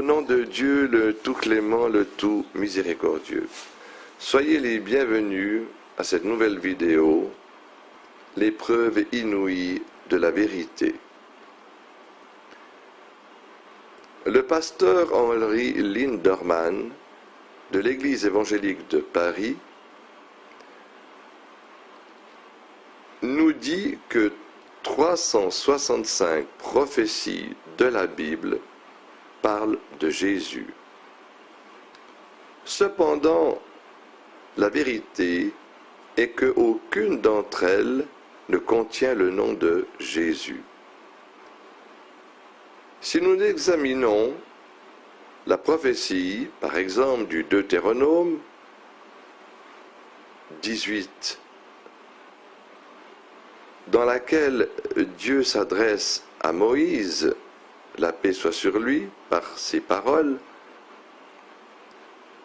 Au nom de Dieu, le tout clément, le tout miséricordieux, soyez les bienvenus à cette nouvelle vidéo, l'épreuve inouïe de la vérité. Le pasteur Henri Linderman de l'Église évangélique de Paris nous dit que 365 prophéties de la Bible parlent de Jésus. Cependant, la vérité est qu'aucune d'entre elles ne contient le nom de Jésus. Si nous examinons la prophétie, par exemple, du Deutéronome 18, dans laquelle Dieu s'adresse à Moïse, la paix soit sur lui, par ses paroles,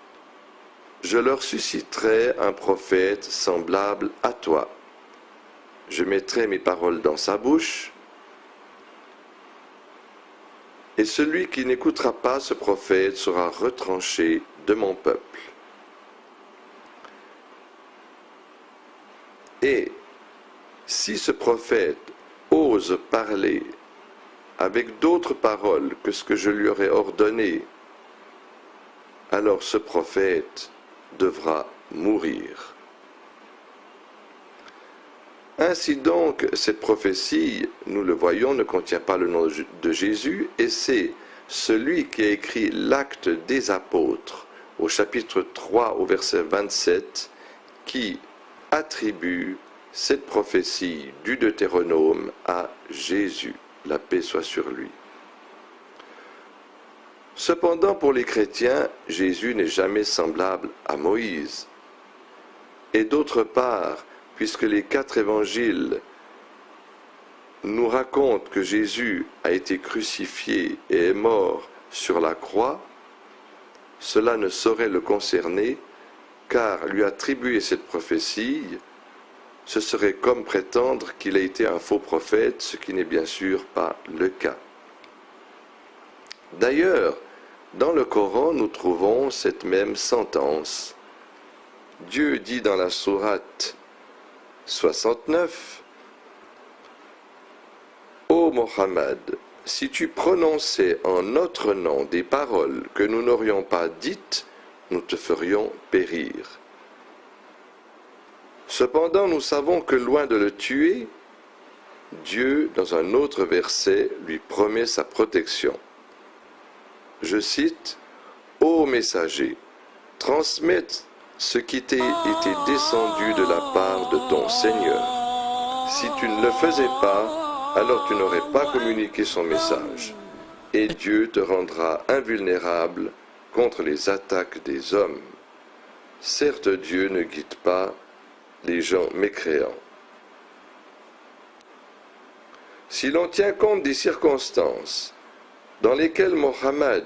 « Je leur susciterai un prophète semblable à toi. Je mettrai mes paroles dans sa bouche, et celui qui n'écoutera pas ce prophète sera retranché de mon peuple. » Et si ce prophète ose parler avec d'autres paroles que ce que je lui aurais ordonné, alors ce prophète devra mourir. Ainsi donc, cette prophétie, nous le voyons, ne contient pas le nom de Jésus, et c'est celui qui a écrit l'Acte des Apôtres, au chapitre 3, au verset 27, qui attribue cette prophétie du Deutéronome à Jésus. La paix soit sur lui. Cependant, pour les chrétiens, Jésus n'est jamais semblable à Moïse. Et d'autre part, puisque les 4 évangiles nous racontent que Jésus a été crucifié et est mort sur la croix, cela ne saurait le concerner, car lui attribuer cette prophétie, ce serait comme prétendre qu'il a été un faux prophète, ce qui n'est bien sûr pas le cas. D'ailleurs, dans le Coran, nous trouvons cette même sentence. Dieu dit dans la sourate 69, « Ô Mohammed, si tu prononçais en notre nom des paroles que nous n'aurions pas dites, nous te ferions périr. » Cependant, nous savons que loin de le tuer, Dieu, dans un autre verset, lui promet sa protection. Je cite, « Ô messager, transmette ce qui t'est été descendu de la part de ton Seigneur. Si tu ne le faisais pas, alors tu n'aurais pas communiqué son message, et Dieu te rendra invulnérable contre les attaques des hommes. Certes, Dieu ne guide pas les gens mécréants. » Si l'on tient compte des circonstances dans lesquelles Mohammed,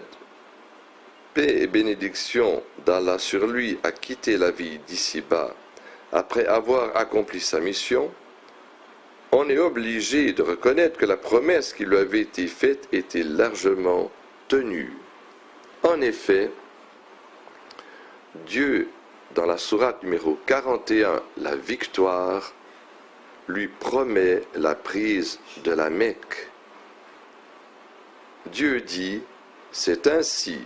paix et bénédiction d'Allah sur lui, a quitté la vie d'ici-bas après avoir accompli sa mission, on est obligé de reconnaître que la promesse qui lui avait été faite était largement tenue. En effet, Dieu, dans la sourate numéro 41, la victoire, lui promet la prise de la Mecque. Dieu dit, c'est ainsi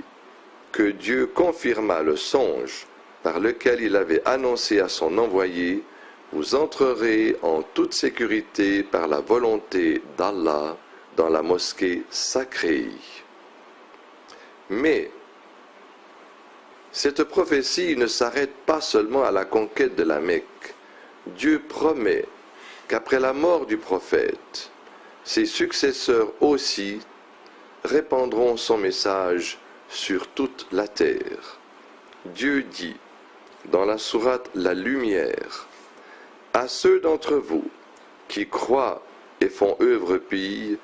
que Dieu confirma le songe par lequel il avait annoncé à son envoyé, vous entrerez en toute sécurité par la volonté d'Allah dans la mosquée sacrée. Mais cette prophétie ne s'arrête pas seulement à la conquête de la Mecque. Dieu promet qu'après la mort du prophète, ses successeurs aussi répandront son message sur toute la terre. Dieu dit, dans la sourate La Lumière, « À ceux d'entre vous qui croient et font œuvre pie,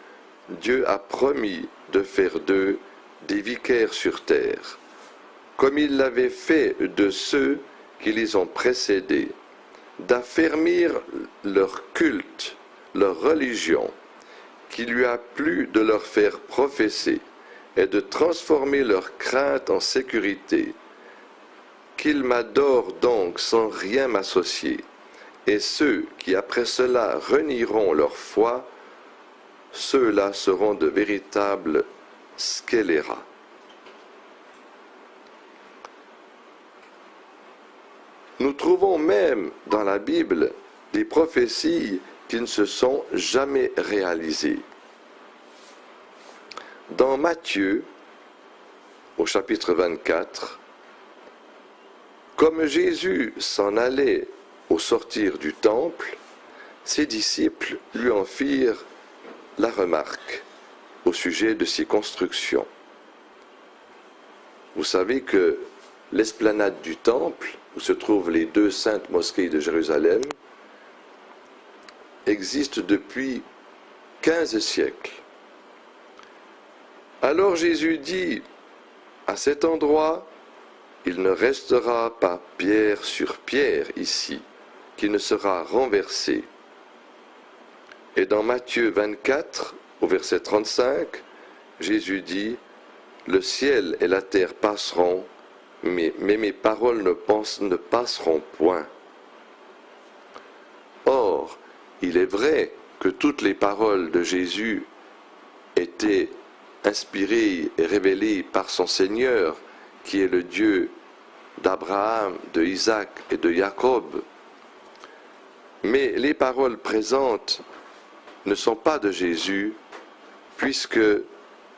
Dieu a promis de faire d'eux des vicaires sur terre, comme il l'avait fait de ceux qui les ont précédés, d'affermir leur culte, leur religion, qui lui a plu de leur faire professer, est de transformer leur crainte en sécurité. Qu'ils m'adorent donc sans rien m'associer, et ceux qui après cela renieront leur foi, ceux-là seront de véritables scélérats. Nous trouvons même dans la Bible des prophéties qui ne se sont jamais réalisées. Dans Matthieu, au chapitre 24, comme Jésus s'en allait au sortir du temple, ses disciples lui en firent la remarque au sujet de ses constructions. Vous savez que l'esplanade du temple, où se trouvent les deux saintes mosquées de Jérusalem, existe depuis 15 siècles. Alors Jésus dit, à cet endroit, il ne restera pas pierre sur pierre ici, qui ne sera renversé. Et dans Matthieu 24, au verset 35, Jésus dit, le ciel et la terre passeront, mais mes paroles ne passeront point. Or, il est vrai que toutes les paroles de Jésus étaient inspirées et révélées par son Seigneur, qui est le Dieu d'Abraham, de Isaac et de Jacob. Mais les paroles présentes ne sont pas de Jésus, puisque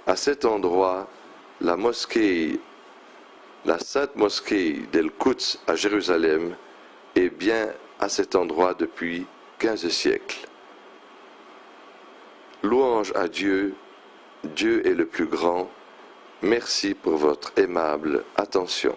à cet endroit, la mosquée, la sainte mosquée d'El-Quds à Jérusalem est bien à cet endroit depuis 15 siècles. Louange à Dieu, Dieu est le plus grand. Merci pour votre aimable attention.